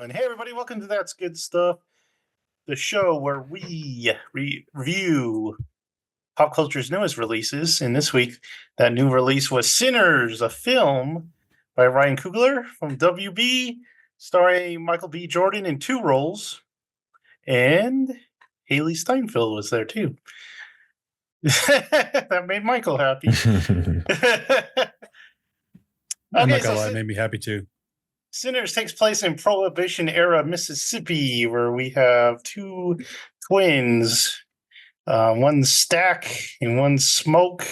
And hey, everybody, welcome to That's Good Stuff, the show where we review pop culture's newest releases. And this week, that new release was Sinners, a film by Ryan Coogler from WB, starring Michael B. Jordan in two roles. And Haley Steinfeld was there too. That made Michael happy. I'm not gonna lie, it made me happy too. Sinners takes place in Prohibition era Mississippi, where we have two twins, one Stack and one Smoke,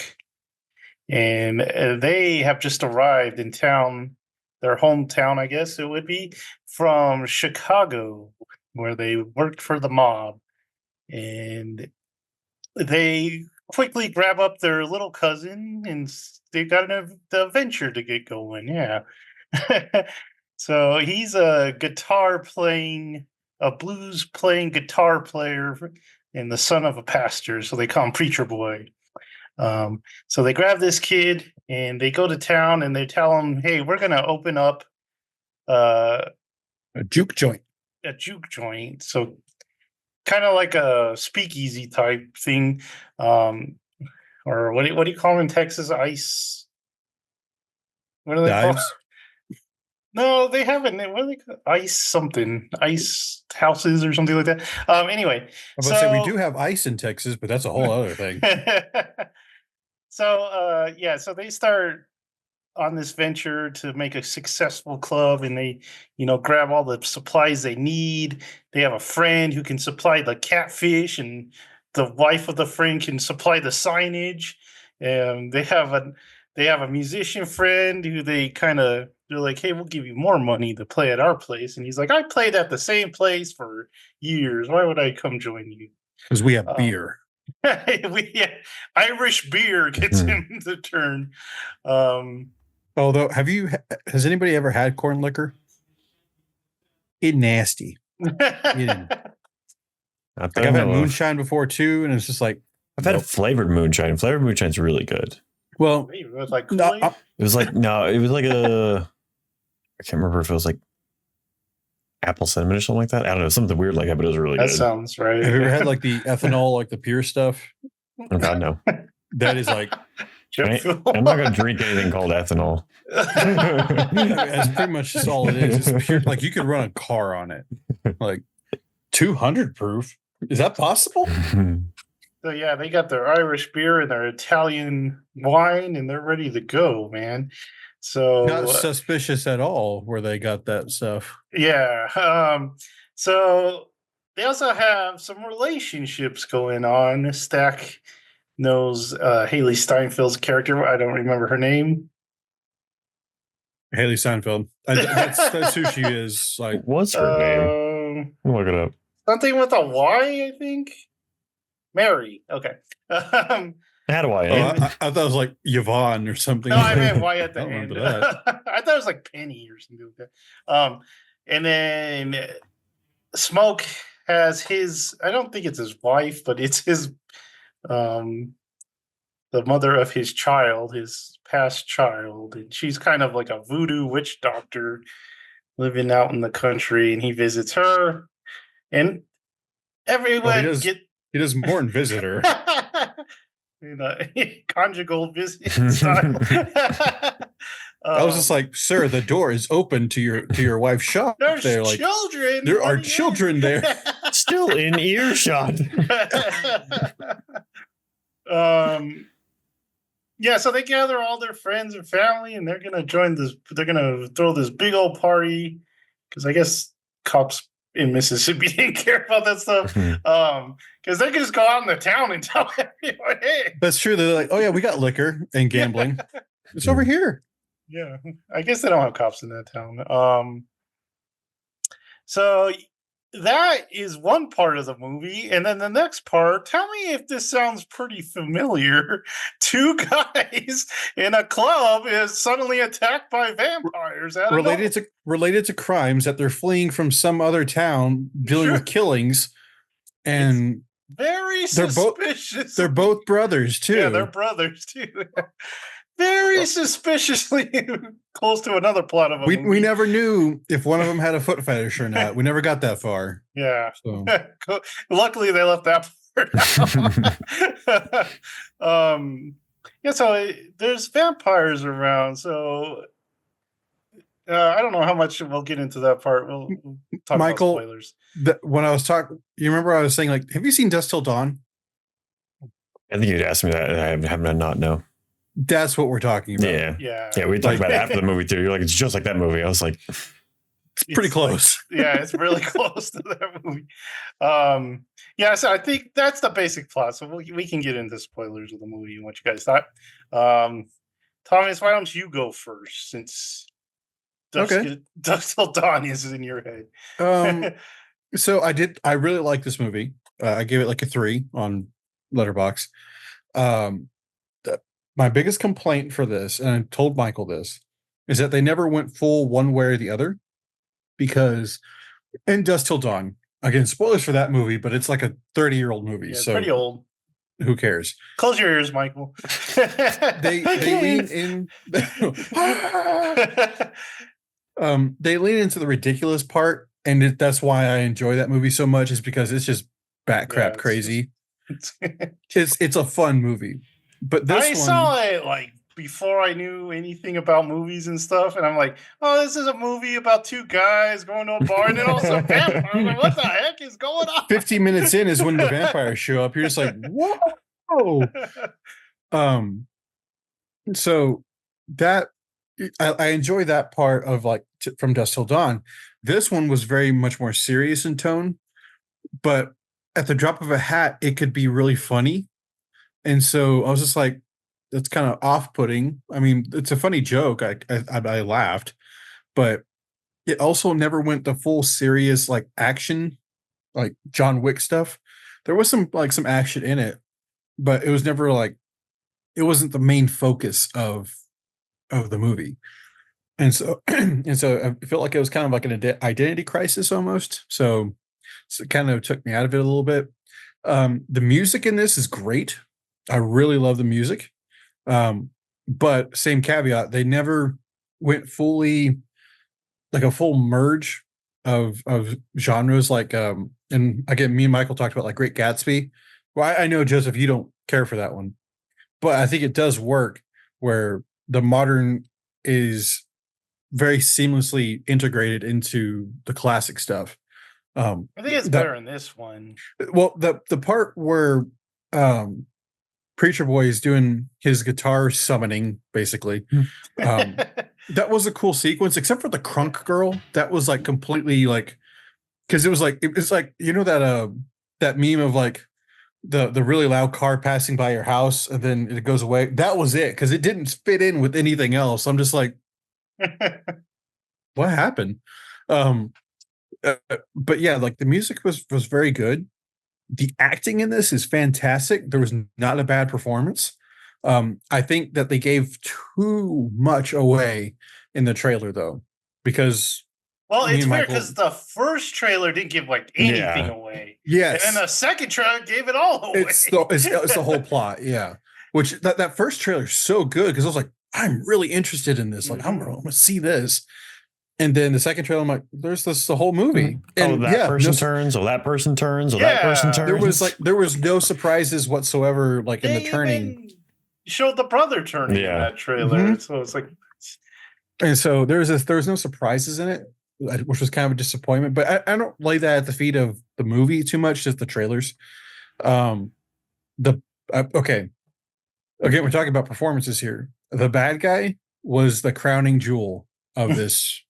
and they have just arrived in town, their hometown, I guess it would be, from Chicago, where they worked for the mob, and they quickly grab up their little cousin, and they got an adventure to get going. Yeah. So he's a blues playing guitar player, and the son of a pastor. So they call him Preacher Boy. So they grab this kid and they go to town and they tell him, "Hey, we're going to open up a juke joint." A juke joint. So kind of like a speakeasy type thing, or what do you call them in Texas? Ice. What do they call? No, they haven't. What do they call? Ice something, ice houses or something like that. Anyway, I was about to say we do have ice in Texas, but that's a whole other thing. So they start on this venture to make a successful club, and they, grab all the supplies they need. They have a friend who can supply the catfish, and the wife of the friend can supply the signage. And they have a musician friend who they're like, "Hey, we'll give you more money to play at our place." And he's like, "I played at the same place for years. Why would I come join you?" Because we have beer. Irish beer gets him the turn. Although, has anybody ever had corn liquor? It's nasty. I've had moonshine before too, and it's just like I've had flavored moonshine. Flavored moonshine's really good. Well, it was like Kool-Aid? I can't remember if it was like apple cinnamon or something like that. I don't know, something weird like that, but it was really good. That sounds right. Have you ever had like the ethanol, like the pure stuff? Oh God, no. That is like I'm not gonna drink anything called ethanol. That's pretty much just all it is. It's pure, like you could run a car on it. Like 200 proof. Is that possible? So yeah, they got their Irish beer and their Italian wine, and they're ready to go, man. So not suspicious at all where they got that stuff. Yeah. So they also have some relationships going on. Stack knows Haley Steinfeld's character. I don't remember her name. Haley Steinfeld. That's who she is. Like, what's her name? Look it up. Something with a Y, I think. Mary. Okay. I had a Y. I thought it was like Yvonne or something. No, I meant Y at the end. I thought it was like Penny or something like that. And then Smoke has his, I don't think it's his wife, but it's his, the mother of his child, his past child. And she's kind of like a voodoo witch doctor living out in the country, and he visits her. And everyone he does more than visit her. Conjugal visit style. I was just like, "Sir, the door is open to your wife's shop." There's children. There are children there. Still in earshot. Yeah, so they gather all their friends and family, and they're gonna join this. They're gonna throw this big old party because I guess cops in Mississippi didn't care about that stuff. Because they can just go out in the town and tell everyone, "Hey." That's true. They're like, "Oh yeah, we got liquor and gambling. It's over here." Yeah, I guess they don't have cops in that town. So that is one part of the movie, and then the next part. Tell me if this sounds pretty familiar. Two guys in a club is suddenly attacked by vampires. Related to crimes that they're fleeing from some other town, dealing with killings, and it's very suspicious. They're both brothers too. Yeah, they're brothers too. very suspiciously close to another plot of a movie. We never knew if one of them had a foot fetish or not. We never got that far. Yeah. So. Luckily, they left that part out. Yeah, so there's vampires around. So I don't know how much we'll get into that part. We'll talk Michael, about spoilers. When I was talking, you remember I was saying, like, have you seen Dusk Till Dawn? I think you'd asked me that, and I haven't not know. That's what we're talking about. Yeah. We talked about it after the movie too. You're like, it's just like that movie. I was like, it's pretty close. Like, it's really close to that movie. Yeah, so I think that's the basic plot. So we can get into spoilers of the movie and what you guys thought. Thomas, why don't you go first, since Dusk Till Dawn is in your head. So I really like this movie. I gave it like a 3 on Letterboxd. My biggest complaint for this, and I told Michael this, is that they never went full one way or the other. Because in Dusk Till Dawn, again, spoilers for that movie, but it's like a 30-year-old movie. Yeah, so pretty old. Who cares? Close your ears, Michael. they lean in. They lean into the ridiculous part, and that's why I enjoy that movie so much. Is because it's just bat crap crazy. It's a fun movie. But this one, saw it like before I knew anything about movies and stuff, and I'm like, oh, this is a movie about 2 guys going to a bar, and then also vampires. Like, what the heck is going on? 15 minutes in is when the vampires show up. You're just like, whoa. So that I enjoy that part of like from Dusk Till Dawn. This one was very much more serious in tone, but at the drop of a hat, it could be really funny. And so I was just like, that's kind of off-putting. I mean, it's a funny joke. I laughed, but it also never went the full serious like action, like John Wick stuff. There was some action in it, but it was never like, it wasn't the main focus of the movie. And so I felt like it was kind of like an identity crisis almost. So it kind of took me out of it a little bit. The music in this is great. I really love the music. But same caveat, they never went fully like a full merge of genres. Like, and again, me and Michael talked about like Great Gatsby. Well, I know, Joseph, you don't care for that one, but I think it does work where the modern is very seamlessly integrated into the classic stuff. I think it's better in this one. Well, the part where Preacher Boy is doing his guitar summoning, basically. That was a cool sequence, except for the crunk girl. That was like completely like, because it was like you know that meme of like the really loud car passing by your house and then it goes away. That was it, because it didn't fit in with anything else. I'm just like, what happened? But yeah, like the music was very good. The acting in this is fantastic. There was not a bad performance. I think that they gave too much away in the trailer, though, because it's weird because the first trailer didn't give like anything away. Yes, and then the second trailer gave it all away. It's the whole plot, yeah. Which that first trailer is so good because I was like, I'm really interested in this. Like, I'm gonna see this. And then the second trailer, I'm like, there's the whole movie. And that person turns, or that person turns, or that person turns. There was no surprises whatsoever, like in the turning. Showed the brother turning in that trailer. So it's like, and so there was no surprises in it, which was kind of a disappointment. But I don't lay that at the feet of the movie too much, just the trailers. Okay. Again, we're talking about performances here. The bad guy was the crowning jewel of this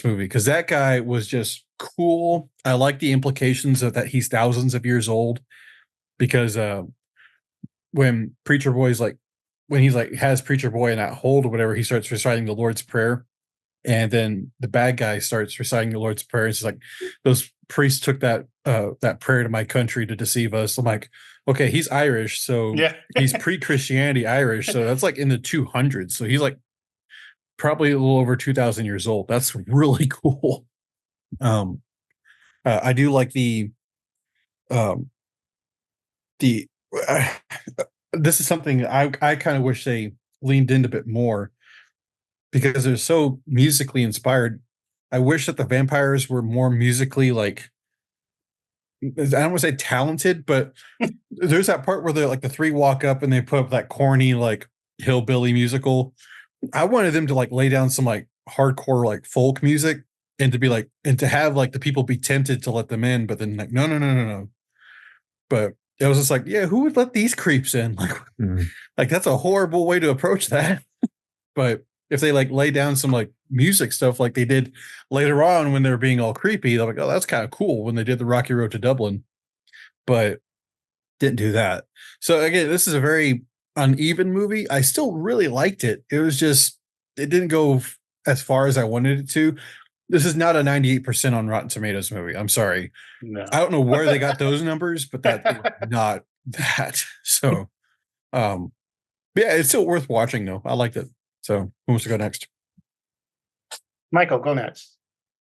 movie, because that guy was just cool. I like the implications of that he's thousands of years old, because when Preacher Boy's like, when he's like has Preacher Boy in that hold or whatever, he starts reciting the Lord's Prayer, and then the bad guy starts reciting the Lord's Prayer. It's like, those priests took that prayer to my country to deceive us. I'm like, okay, he's Irish, so he's pre-Christianity Irish, so that's like in the 200s. So he's like probably a little over 2,000 years old. That's really cool. I do like this is something I kind of wish they leaned in a bit more because they're so musically inspired. I wish that the vampires were more musically like, I don't want to say talented, but there's that part where they're like the three walk up and they put up that corny like hillbilly musical. I wanted them to like lay down some like hardcore like folk music and to be like, and to have like the people be tempted to let them in, but then like, no. But it was just like, yeah, who would let these creeps in? Like, like that's a horrible way to approach that. But if they like lay down some like music stuff like they did later on when they were being all creepy, they're like, oh, that's kind of cool when they did the Rocky Road to Dublin, but didn't do that. So again, this is a very uneven movie. I still really liked it. It was just, it didn't go as far as I wanted it to. This is not a 98% on Rotten Tomatoes movie. I'm sorry. No. I don't know where they got those numbers, but that is not that. So, yeah, it's still worth watching though. I liked it. So who wants to go next? Michael, go next.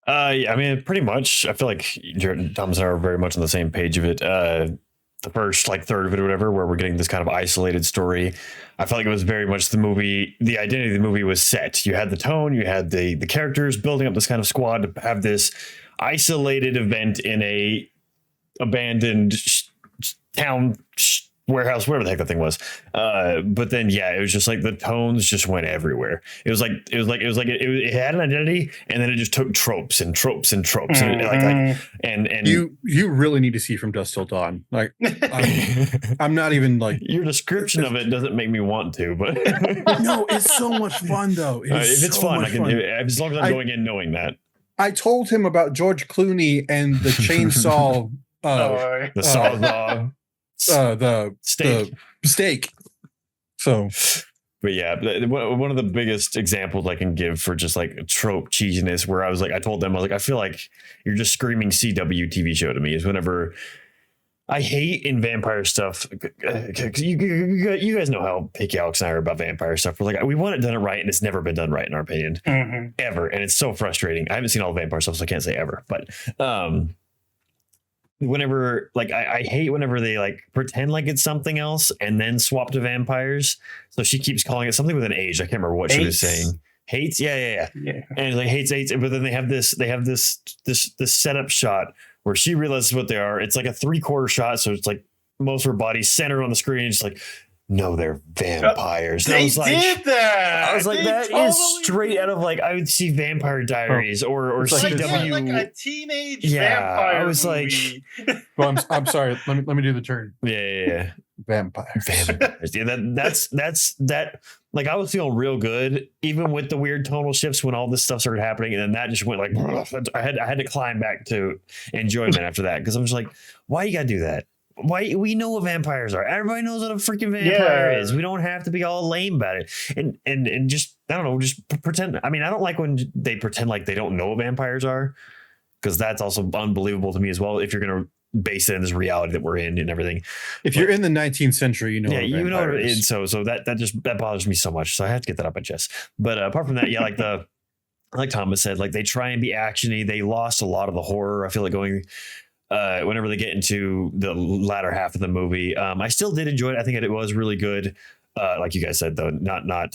Yeah, I mean, pretty much. I feel like Jared and Thomas and I are very much on the same page of it. The first like third of it or whatever, where we're getting this kind of isolated story. I felt like it was very much the movie. The identity of the movie was set. You had the tone, you had the characters building up this kind of squad to have this isolated event in a abandoned town warehouse, whatever the heck that thing was. But then, yeah, it was just like the tones just went everywhere. It had an identity, and then it just took tropes and tropes and tropes. And you really need to see From Dusk Till Dawn. Like, I'm not even like, your description of it doesn't make me want to, but no, it's so much fun though. If it's fun, I can, as long as I'm going in knowing that. I told him about George Clooney and the chainsaw, the sawzall. The steak. So, but yeah, one of the biggest examples I can give for just like trope cheesiness, where I told them, I was like, I feel like you're just screaming CW TV show to me, is whenever I hate in vampire stuff. You guys know how picky Alex and I are about vampire stuff. We're like, we want it done right, and it's never been done right in our opinion, ever. And it's so frustrating. I haven't seen all the vampire stuff, so I can't say ever, but, whenever like I hate whenever they like pretend like it's something else and then swap to vampires. So she keeps calling it something with an H. I can't remember what she was saying. Hates, yeah. And like hates, but then they have this setup shot where she realizes what they are. It's like a 3/4 shot, so it's like most of her body centered on the screen. It's like, no, they're vampires. They did that. I was like, that is straight out of like I would see Vampire Diaries or CW. Like a teenage vampire. I was movie. like, well, I'm sorry. Let me do the turn. Yeah. Vampires. Yeah, that's like I was feeling real good even with the weird tonal shifts when all this stuff started happening, and then that just went like I had to climb back to enjoyment after that, because I'm just like, why you gotta do that? Why? We know what vampires are. Everybody knows what a freaking vampire is. We don't have to be all lame about it. And just, I don't know, just pretend. I mean, I don't like when they pretend like they don't know what vampires are, because that's also unbelievable to me as well, if you're going to base it in this reality that we're in and everything. If you're in the 19th century, you know. Yeah, you know what it is. So that bothers me so much. So I have to get that up my chest. But apart from that, yeah, like Thomas said, like they try and be actiony. They lost a lot of the horror, I feel like, going whenever they get into the latter half of the movie. I still did enjoy it. I think it was really good. Like you guys said, though, not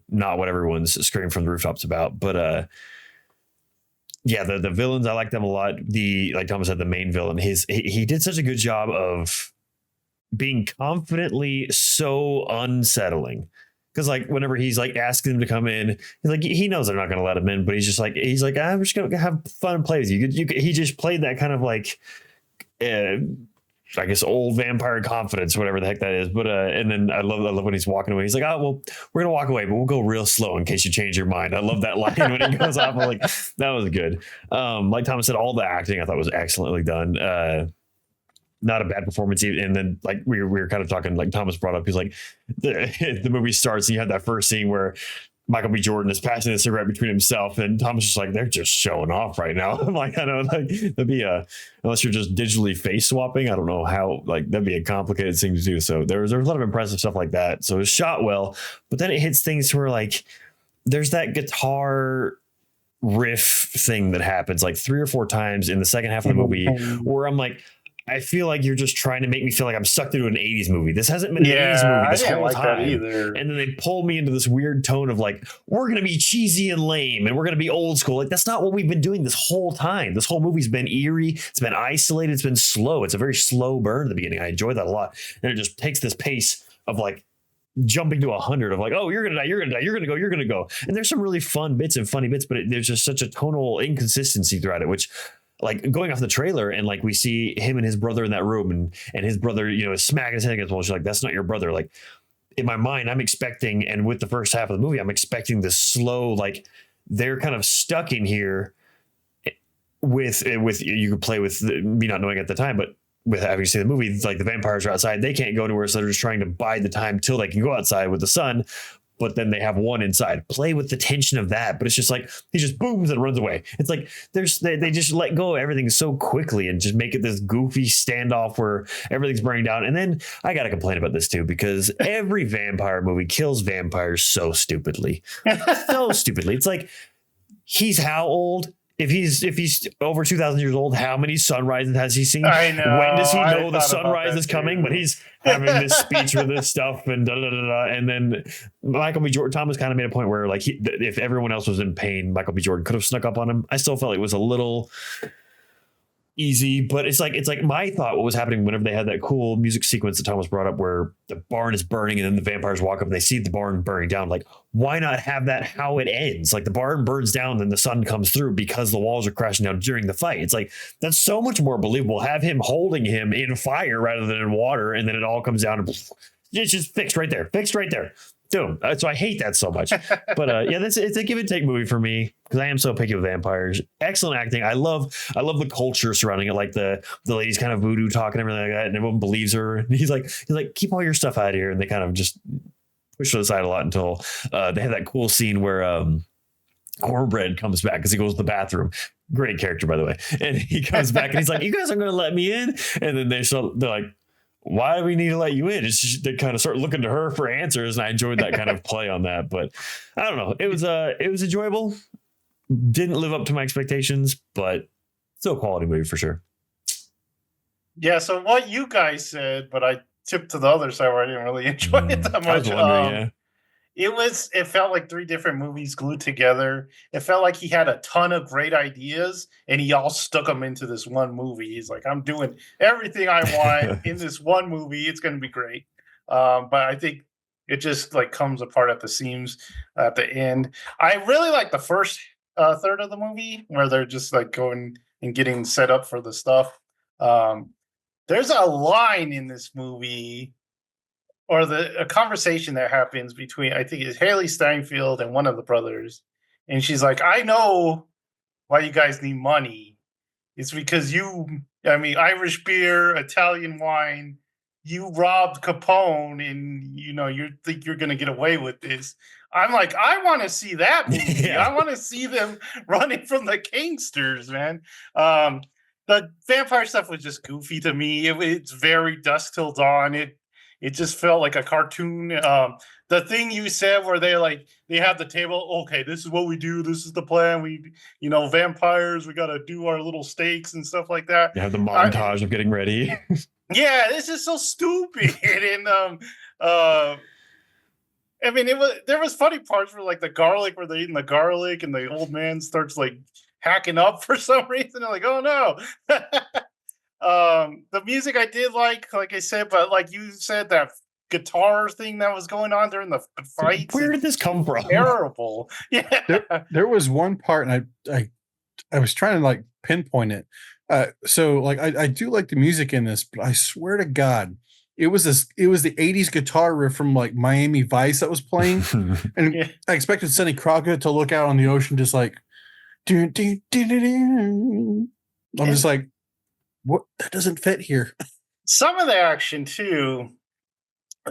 what everyone's screaming from the rooftops about. But yeah, the villains, I like them a lot. Like Thomas said, the main villain, he did such a good job of being confidently so unsettling. Because like whenever he's like asking them to come in, he's like, he knows they're not going to let him in, but he's like, I'm just going to have fun and play with you. He just played that kind of like, I guess, old vampire confidence, whatever the heck that is. But and then I love when he's walking away. He's like, oh, well, we're gonna walk away, but we'll go real slow in case you change your mind. I love that line when he goes off. I'm like, that was good. Like Thomas said, all the acting I thought was excellently done. Not a bad performance. And then like we were kind of talking, like Thomas brought up, he's like, the movie starts and you have that first scene where Michael B. Jordan is passing a cigarette between himself, and Thomas is like, they're just showing off right now. I'm like, I know, like that'd be unless you're just digitally face swapping, I don't know how, like that'd be a complicated thing to do. So there was a lot of impressive stuff like that. So it was shot well, but then it hits things where like there's that guitar riff thing that happens like 3 or 4 times in the second half of the movie where I'm like, I feel like you're just trying to make me feel like I'm sucked into an 80s movie. This hasn't been an 80s Yeah, movie I this didn't whole like that time. either. And then they pull me into this weird tone of like, we're going to be cheesy and lame and we're going to be old school. Like, that's not what we've been doing this whole time. This whole movie's been eerie. It's been isolated. It's been slow. It's a very slow burn at the beginning. I enjoy that a lot. And it just takes this pace of like jumping to 100 of like, oh, you're going to die. You're going to die. You're going to go. You're going to go. And there's some really fun bits and funny bits, but there's just such a tonal inconsistency throughout it, which, like, going off the trailer and like we see him and his brother in that room and his brother, you know, is smacking his head against the wall. She's like, that's not your brother. Like, in my mind, I'm expecting, and with the first half of the movie, I'm expecting this slow, like, they're kind of stuck in here with you could play with me not knowing at the time, but with having seen the movie, like the vampires are outside, they can't go anywhere, so they're just trying to bide the time till they can go outside with the sun. But then they have one inside. Play with the tension of that, but it's just like he just booms and runs away. It's like they just let go of everything so quickly and just make it this goofy standoff where everything's burning down. And then I gotta complain about this too, because every vampire movie kills vampires so stupidly, so stupidly. It's like, he's how old? If he's over 2,000 years old, how many sunrises has he seen? I know. When does he I know the thought about sunrise that is coming? too. But he's having this speech with this stuff and da da da da. And then Michael B. Jordan, Thomas kind of made a point where, like, if everyone else was in pain, Michael B. Jordan could have snuck up on him. I still felt it was a little easy, but it's like my thought, what was happening whenever they had that cool music sequence that Thomas brought up where the barn is burning and then the vampires walk up and they see the barn burning down. Like, why not have that how it ends? Like, the barn burns down, then the sun comes through because the walls are crashing down during the fight. It's like, that's so much more believable. Have him holding him in fire rather than in water, and then it all comes down and it's just fixed right there. Dude, so I hate that so much. But yeah, it's a give and take movie for me because I am so picky with vampires. Excellent acting. I love the culture surrounding it, like the lady's kind of voodoo talking and everything like that, and everyone believes her. And he's like, keep all your stuff out of here, and they kind of just push to the side a lot until they have that cool scene where Cornbread comes back because he goes to the bathroom. Great character, by the way. And he comes back and he's like, you guys aren't going to let me in. And then they're like, why do we need to let you in? It's just, they kind of start looking to her for answers. And I enjoyed that kind of play on that, but I don't know. It was enjoyable. Didn't live up to my expectations, but still a quality movie for sure. Yeah, so what you guys said, but I tipped to the other side where I didn't really enjoy it that I was much. wondering, It felt like three different movies glued together. It felt like he had a ton of great ideas and he all stuck them into this one movie. He's like, I'm doing everything I want in this one movie. It's going to be great. But I think it just like comes apart at the seams at the end. I really like the first third of the movie where they're just like going and getting set up for the stuff. There's a line in this movie or a conversation that happens between, I think it's Haley Steinfeld and one of the brothers. And she's like, I know why you guys need money. It's because Irish beer, Italian wine, you robbed Capone and, you think you're going to get away with this. I'm like, I want to see that movie. Yeah. I want to see them running from the gangsters, man. The vampire stuff was just goofy to me. It's very Dusk Till Dawn. It just felt like a cartoon. The thing you said where they have the table. Okay, this is what we do. This is the plan. We, vampires. We got to do our little stakes and stuff like that. You have the montage of getting ready. Yeah, this is so stupid. And there was funny parts where like the garlic, where they're eating the garlic, and the old man starts like hacking up for some reason. I'm like, oh no. The music I did like I said, but like you said, that guitar thing that was going on during the fight. Where did this come from? Terrible. Yeah. There was one part, and I was trying to like pinpoint it. So like I do like the music in this, but I swear to God, it was the 80s guitar riff from like Miami Vice that was playing, and Yeah. I expected Sonny Crockett to look out on the ocean just like, I'm just like, what? That doesn't fit here. Some of the action too,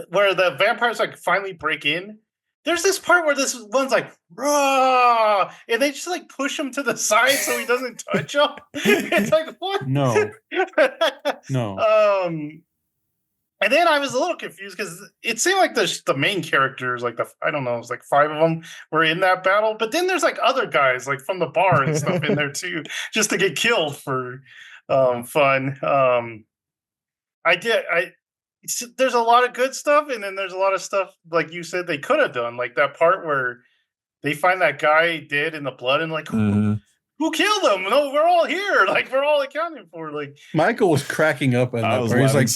where the vampires like finally break in. There's this part where this one's like, raw, and they just like push him to the side so he doesn't touch them. It's like, what? No. And then I was a little confused because it seemed like the main characters, like I don't know, it was like 5 of them were in that battle. But then there's like other guys like from the bar and stuff in there too, just to get killed for fun. There's a lot of good stuff, and then there's a lot of stuff like you said they could have done, like that part where they find that guy dead in the blood, and like who killed him? No, we're all here. Like we're all accounting for. Like Michael was cracking up at that part. He's like,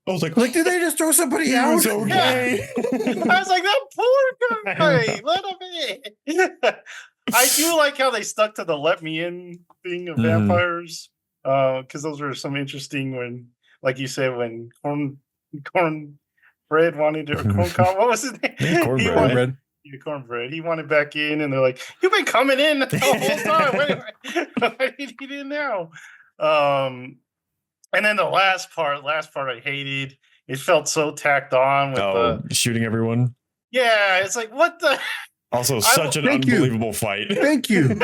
I was like, did they just throw somebody out? Was okay. I was like, that poor guy. Let him in. I do like how they stuck to the "let me in" thing of vampires, because those were some interesting when, like you said, when Cornbread wanted to corn cob. What was his name? Cornbread. Cornbread. He wanted back in, and they're like, "You've been coming in the whole time. Why did you get in now?" And then the last part I hated. It felt so tacked on with shooting everyone. Yeah, it's like what the. Also, such an unbelievable fight. Thank you.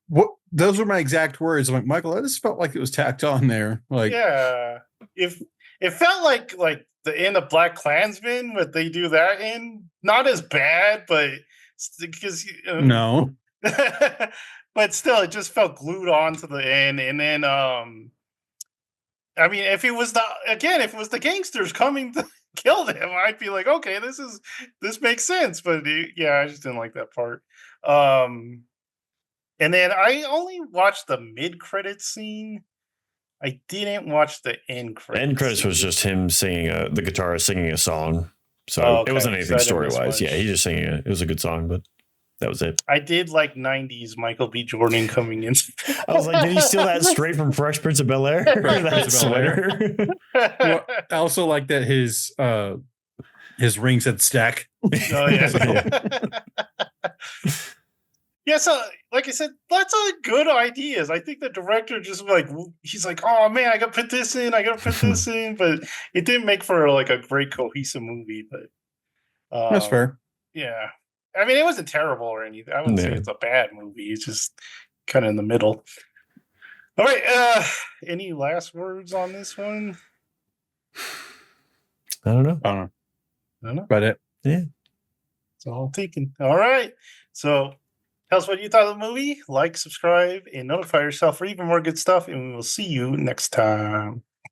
What? Those were my exact words. I'm like, Michael, I just felt like it was tacked on there. Like, yeah, if it felt like the end of Black Klansman, but they do that in not as bad, but because no, but still, it just felt glued on to the end. And then, I mean, if it was the gangsters coming to kill them, I'd be like, okay, this makes sense. But yeah, I just didn't like that part. And then I only watched the mid-credits scene. I didn't watch the end credits. The end credits was just him singing the guitarist singing a song. So it wasn't anything story-wise. Yeah, he just singing it. It was a good song, but that was it. I did like 90s Michael B. Jordan coming in. I was like, did he steal that straight from Fresh Prince of Bel-Air? That sweater? Well, I also like that his ring said stack. Oh, yeah. Yeah, so like I said, lots of good ideas. I think the director just he's like, oh man, I gotta put this in, but it didn't make for like a great cohesive movie. But that's fair. Yeah, I mean, it wasn't terrible or anything. I wouldn't say it's a bad movie. It's just kind of in the middle. All right, any last words on this one? I don't know. But yeah, it's all taken. All right, so. Tell us what you thought of the movie. Like, subscribe, and notify yourself for even more good stuff. And we will see you next time.